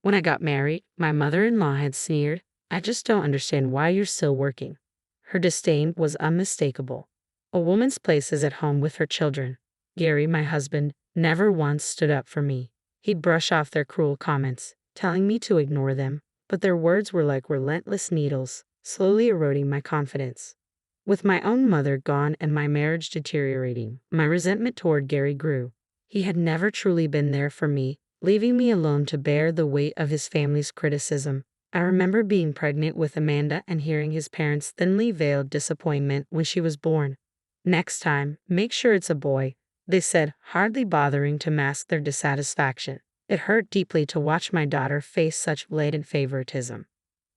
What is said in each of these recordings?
When I got married, my mother-in-law had sneered, "I just don't understand why you're still working." Her disdain was unmistakable. A woman's place is at home with her children. Gary, my husband, never once stood up for me. He'd brush off their cruel comments, telling me to ignore them, but their words were like relentless needles, slowly eroding my confidence. With my own mother gone and my marriage deteriorating, my resentment toward Gary grew. He had never truly been there for me, leaving me alone to bear the weight of his family's criticism. I remember being pregnant with Amanda and hearing his parents' thinly veiled disappointment when she was born. "Next time, make sure it's a boy," they said, hardly bothering to mask their dissatisfaction. It hurt deeply to watch my daughter face such blatant favoritism.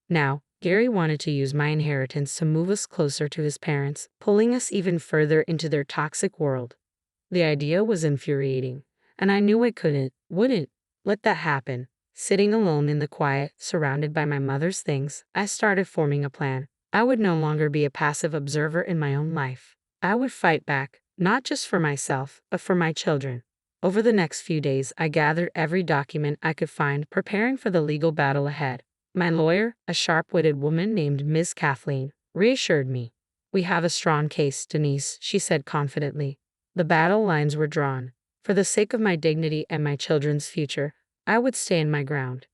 Now, Gary wanted to use my inheritance to move us closer to his parents, pulling us even further into their toxic world. The idea was infuriating, and I knew I wouldn't let that happen. Sitting alone in the quiet, surrounded by my mother's things, I started forming a plan. I would no longer be a passive observer in my own life. I would fight back, not just for myself, but for my children. Over the next few days, I gathered every document I could find, preparing for the legal battle ahead. My lawyer, a sharp-witted woman named Ms. Kathleen, reassured me. "We have a strong case, Denise," she said confidently. The battle lines were drawn. For the sake of my dignity and my children's future, I would stand my ground.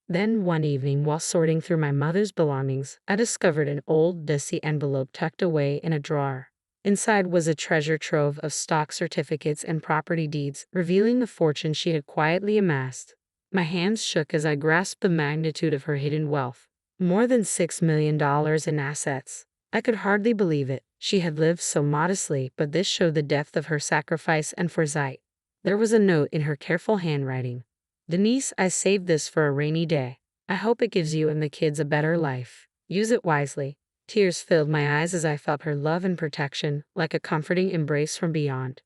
Then one evening, while sorting through my mother's belongings, I discovered an old, dusty envelope tucked away in a drawer. Inside was a treasure trove of stock certificates and property deeds, revealing the fortune she had quietly amassed. My hands shook as I grasped the magnitude of her hidden wealth. More than $6 million in assets. I could hardly believe it. She had lived so modestly, but this showed the depth of her sacrifice and foresight. There was a note in her careful handwriting. "Denise, I saved this for a rainy day. I hope it gives you and the kids a better life. Use it wisely." Tears filled my eyes as I felt her love and protection, like a comforting embrace from beyond.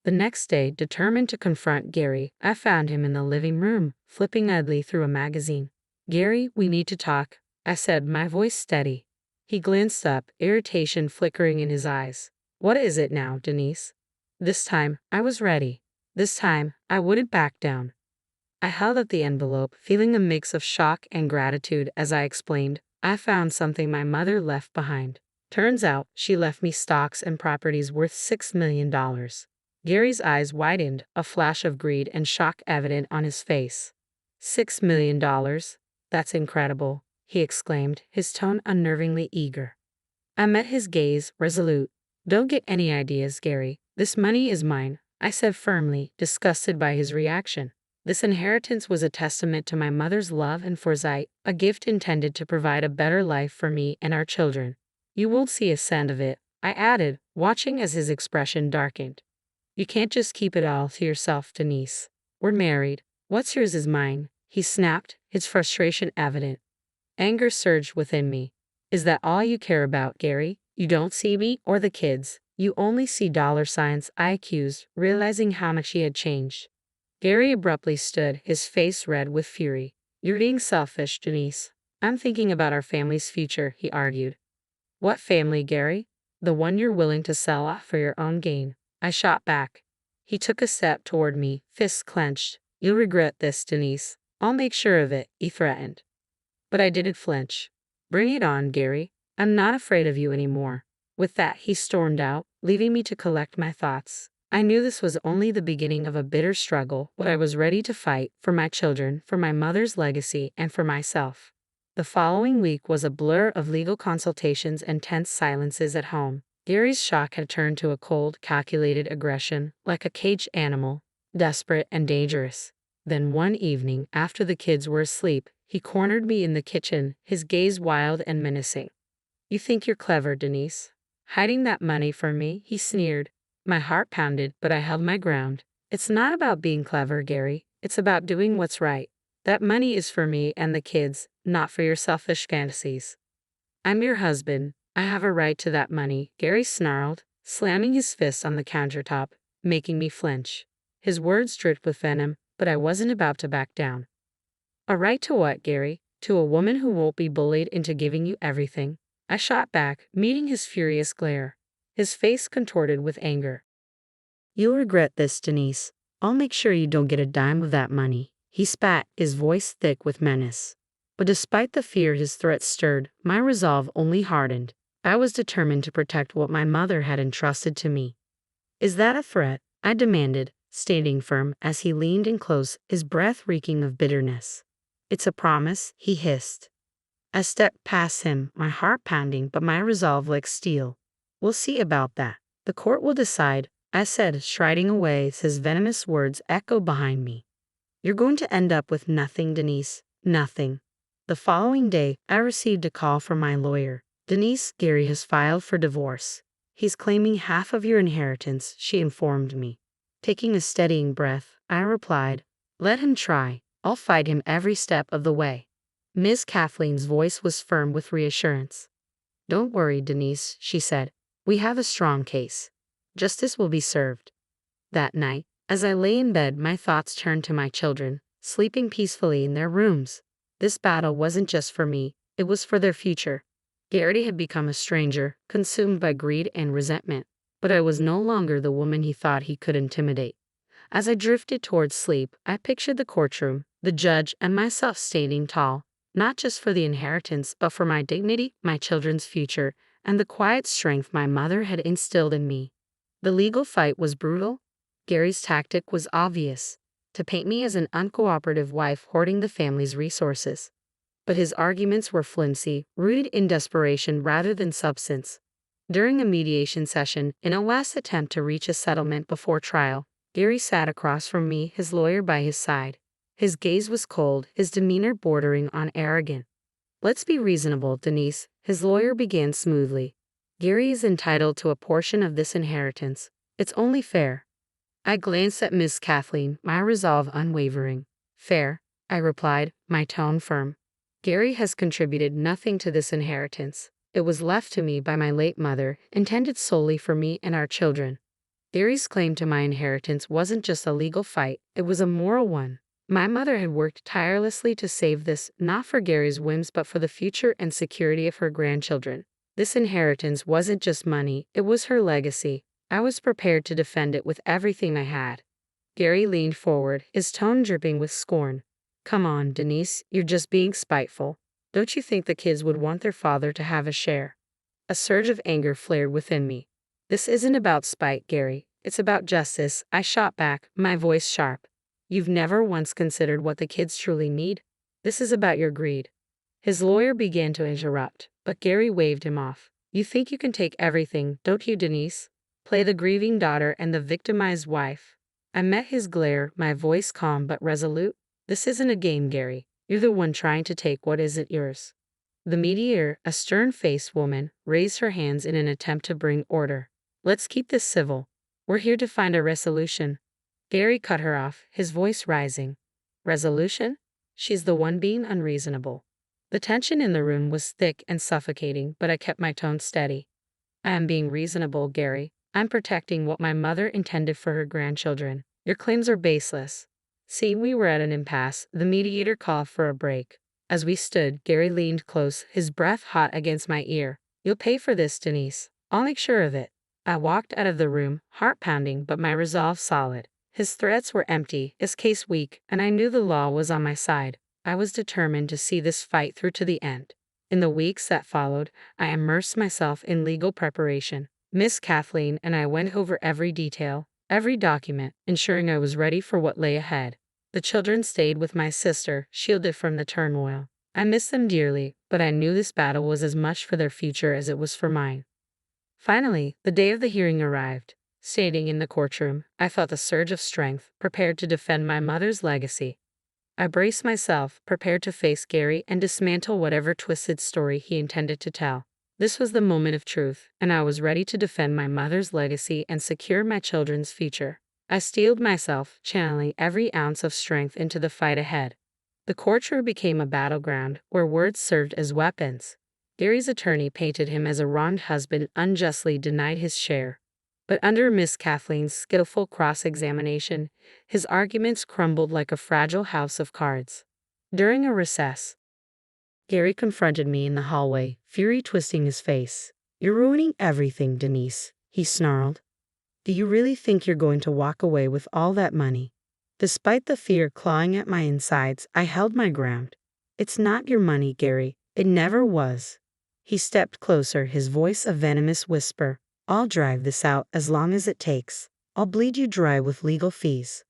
The next day, determined to confront Gary, I found him in the living room, flipping idly through a magazine. "Gary, we need to talk," I said, my voice steady. He glanced up, irritation flickering in his eyes. "What is it now, Denise?" This time, I was ready. This time, I wouldn't back down. I held up the envelope, feeling a mix of shock and gratitude as I explained, "I found something my mother left behind. Turns out, she left me stocks and properties worth $6 million. Gary's eyes widened, a flash of greed and shock evident on his face. $6 million? That's incredible," he exclaimed, his tone unnervingly eager. I met his gaze, resolute. "Don't get any ideas, Gary. This money is mine," I said firmly, disgusted by his reaction. This inheritance was a testament to my mother's love and foresight, a gift intended to provide a better life for me and our children. "You won't see a cent of it," I added, watching as his expression darkened. "You can't just keep it all to yourself, Denise. We're married. What's yours is mine," he snapped, his frustration evident. Anger surged within me. "Is that all you care about, Gary? You don't see me or the kids. You only see dollar signs," I accused, realizing how much he had changed. Gary abruptly stood, his face red with fury. "You're being selfish, Denise. I'm thinking about our family's future," he argued. "What family, Gary? The one you're willing to sell off for your own gain?" I shot back. He took a step toward me, fists clenched. "You'll regret this, Denise. I'll make sure of it," he threatened. But I didn't flinch. "Bring it on, Gary. I'm not afraid of you anymore." With that, he stormed out, leaving me to collect my thoughts. I knew this was only the beginning of a bitter struggle, but I was ready to fight for my children, for my mother's legacy, and for myself. The following week was a blur of legal consultations and tense silences at home. Gary's shock had turned to a cold, calculated aggression, like a caged animal, desperate and dangerous. Then one evening, after the kids were asleep, he cornered me in the kitchen, his gaze wild and menacing. "You think you're clever, Denise? Hiding that money from me?" he sneered. My heart pounded, but I held my ground. "It's not about being clever, Gary. It's about doing what's right. That money is for me and the kids, not for your selfish fantasies." "I'm your husband. I have a right to that money," Gary snarled, slamming his fist on the countertop, making me flinch. His words dripped with venom, but I wasn't about to back down. "A right to what, Gary? To a woman who won't be bullied into giving you everything?" I shot back, meeting his furious glare. His face contorted with anger. "You'll regret this, Denise. I'll make sure you don't get a dime of that money," He spat, his voice thick with menace. But despite the fear his threats stirred, my resolve only hardened. I was determined to protect what my mother had entrusted to me. Is that a threat? I demanded, standing firm as he leaned in close, his breath reeking of bitterness. It's a promise, he hissed. I stepped past him, my heart pounding but my resolve like steel. We'll see about that. The court will decide, I said, striding away as his venomous words echoed behind me. You're going to end up with nothing, Denise. Nothing. The following day, I received a call from my lawyer. Denise, Gary has filed for divorce. He's claiming half of your inheritance, she informed me. Taking a steadying breath, I replied, let him try. I'll fight him every step of the way. Ms. Kathleen's voice was firm with reassurance. Don't worry, Denise, she said. We have a strong case. Justice will be served. That night, as I lay in bed, my thoughts turned to my children, sleeping peacefully in their rooms. This battle wasn't just for me, it was for their future. Gary had become a stranger, consumed by greed and resentment, but I was no longer the woman he thought he could intimidate. As I drifted towards sleep, I pictured the courtroom, the judge, and myself standing tall, not just for the inheritance, but for my dignity, my children's future, and the quiet strength my mother had instilled in me. The legal fight was brutal. Gary's tactic was obvious, to paint me as an uncooperative wife hoarding the family's resources. But his arguments were flimsy, rooted in desperation rather than substance. During a mediation session, in a last attempt to reach a settlement before trial, Gary sat across from me, his lawyer by his side. His gaze was cold, his demeanor bordering on arrogant. Let's be reasonable, Denise, his lawyer began smoothly. Gary is entitled to a portion of this inheritance. It's only fair. I glanced at Miss Kathleen, my resolve unwavering. Fair, I replied, my tone firm. Gary has contributed nothing to this inheritance. It was left to me by my late mother, intended solely for me and our children. Gary's claim to my inheritance wasn't just a legal fight, it was a moral one. My mother had worked tirelessly to save this, not for Gary's whims but for the future and security of her grandchildren. This inheritance wasn't just money, it was her legacy. I was prepared to defend it with everything I had. Gary leaned forward, his tone dripping with scorn. Come on, Denise, you're just being spiteful. Don't you think the kids would want their father to have a share? A surge of anger flared within me. This isn't about spite, Gary. It's about justice, I shot back, my voice sharp. You've never once considered what the kids truly need? This is about your greed. His lawyer began to interrupt, but Gary waved him off. You think you can take everything, don't you, Denise? Play the grieving daughter and the victimized wife. I met his glare, my voice calm but resolute. This isn't a game, Gary. You're the one trying to take what isn't yours. The mediator, a stern-faced woman, raised her hands in an attempt to bring order. Let's keep this civil. We're here to find a resolution. Gary cut her off, his voice rising. Resolution? She's the one being unreasonable. The tension in the room was thick and suffocating, but I kept my tone steady. I am being reasonable, Gary. I'm protecting what my mother intended for her grandchildren. Your claims are baseless. Seeing we were at an impasse, the mediator called for a break. As we stood, Gary leaned close, his breath hot against my ear. You'll pay for this, Denise. I'll make sure of it. I walked out of the room, heart pounding but my resolve solid. His threats were empty, his case weak, and I knew the law was on my side. I was determined to see this fight through to the end. In the weeks that followed, I immersed myself in legal preparation. Miss Kathleen and I went over every detail, every document, ensuring I was ready for what lay ahead. The children stayed with my sister, shielded from the turmoil. I missed them dearly, but I knew this battle was as much for their future as it was for mine. Finally, the day of the hearing arrived. Standing in the courtroom, I felt a surge of strength, prepared to defend my mother's legacy. I braced myself, prepared to face Gary and dismantle whatever twisted story he intended to tell. This was the moment of truth, and I was ready to defend my mother's legacy and secure my children's future. I steeled myself, channeling every ounce of strength into the fight ahead. The courtroom became a battleground where words served as weapons. Gary's attorney painted him as a wronged husband unjustly denied his share. But under Miss Kathleen's skillful cross-examination, his arguments crumbled like a fragile house of cards. During a recess, Gary confronted me in the hallway, fury twisting his face. You're ruining everything, Denise, he snarled. Do you really think you're going to walk away with all that money? Despite the fear clawing at my insides, I held my ground. It's not your money, Gary. It never was. He stepped closer, his voice a venomous whisper. I'll drag this out as long as it takes. I'll bleed you dry with legal fees.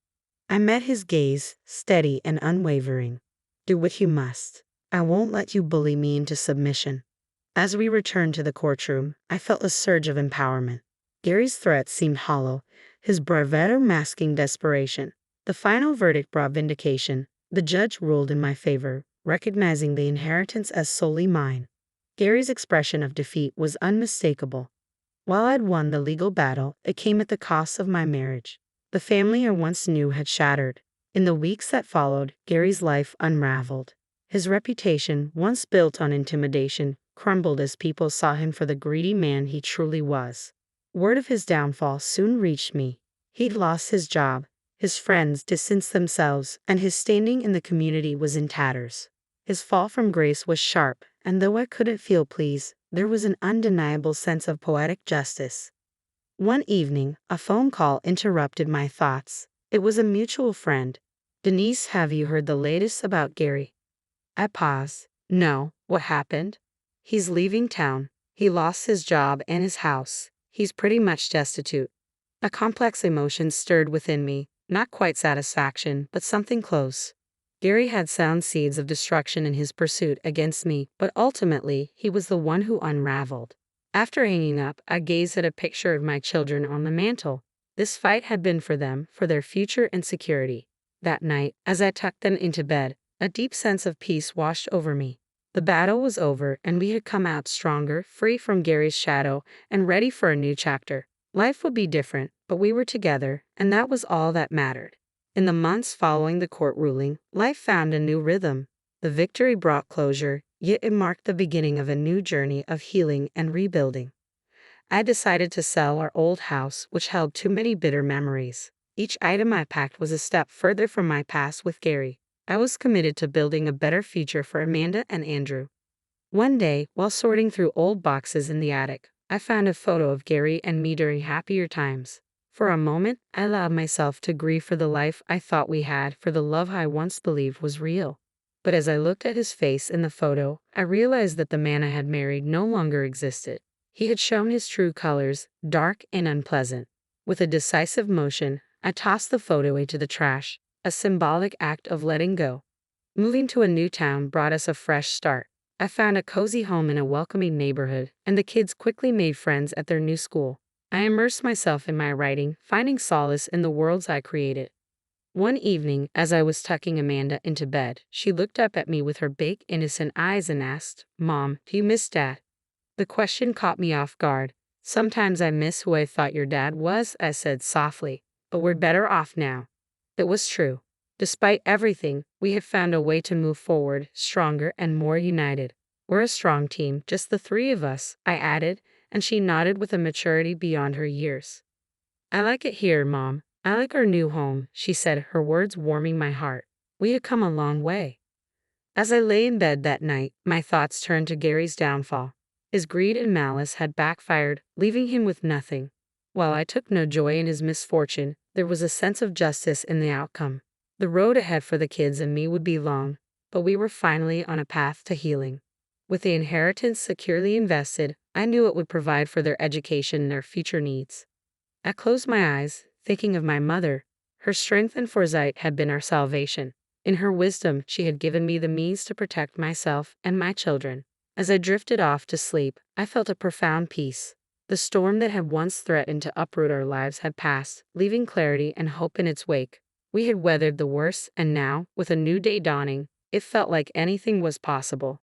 I met his gaze, steady and unwavering. Do what you must. I won't let you bully me into submission. As we returned to the courtroom, I felt a surge of empowerment. Gary's threats seemed hollow, his bravado masking desperation. The final verdict brought vindication. The judge ruled in my favor, recognizing the inheritance as solely mine. Gary's expression of defeat was unmistakable. While I'd won the legal battle, it came at the cost of my marriage. The family I once knew had shattered. In the weeks that followed, Gary's life unraveled. His reputation, once built on intimidation, crumbled as people saw him for the greedy man he truly was. Word of his downfall soon reached me. He'd lost his job, his friends distanced themselves, and his standing in the community was in tatters. His fall from grace was sharp, and though I couldn't feel pleased, there was an undeniable sense of poetic justice. One evening, a phone call interrupted my thoughts. It was a mutual friend. Denise, have you heard the latest about Gary? I paused. No, what happened? He's leaving town. He lost his job and his house. He's pretty much destitute. A complex emotion stirred within me, not quite satisfaction, but something close. Gary had sown seeds of destruction in his pursuit against me, but ultimately, he was the one who unraveled. After hanging up, I gazed at a picture of my children on the mantel. This fight had been for them, for their future and security. That night, as I tucked them into bed, a deep sense of peace washed over me. The battle was over, and we had come out stronger, free from Gary's shadow, and ready for a new chapter. Life would be different, but we were together, and that was all that mattered. In the months following the court ruling, life found a new rhythm. The victory brought closure, yet it marked the beginning of a new journey of healing and rebuilding. I decided to sell our old house, which held too many bitter memories. Each item I packed was a step further from my past with Gary. I was committed to building a better future for Amanda and Andrew. One day, while sorting through old boxes in the attic, I found a photo of Gary and me during happier times. For a moment, I allowed myself to grieve for the life I thought we had, for the love I once believed was real. But as I looked at his face in the photo, I realized that the man I had married no longer existed. He had shown his true colors, dark and unpleasant. With a decisive motion, I tossed the photo into the trash, a symbolic act of letting go. Moving to a new town brought us a fresh start. I found a cozy home in a welcoming neighborhood, and the kids quickly made friends at their new school. I immersed myself in my writing, finding solace in the worlds I created. One evening, as I was tucking Amanda into bed, she looked up at me with her big, innocent eyes and asked, "Mom, do you miss Dad?" The question caught me off guard. "Sometimes I miss who I thought your dad was," I said softly, "but we're better off now." It was true. Despite everything, we had found a way to move forward, stronger and more united. "We're a strong team, just the three of us," I added, and she nodded with a maturity beyond her years. "I like it here, Mom. I like our new home," she said, her words warming my heart. We had come a long way. As I lay in bed that night, my thoughts turned to Gary's downfall. His greed and malice had backfired, leaving him with nothing. While I took no joy in his misfortune, there was a sense of justice in the outcome. The road ahead for the kids and me would be long, but we were finally on a path to healing. With the inheritance securely invested, I knew it would provide for their education and their future needs. I closed my eyes, thinking of my mother. Her strength and foresight had been our salvation. In her wisdom, she had given me the means to protect myself and my children. As I drifted off to sleep, I felt a profound peace. The storm that had once threatened to uproot our lives had passed, leaving clarity and hope in its wake. We had weathered the worst, and now, with a new day dawning, it felt like anything was possible.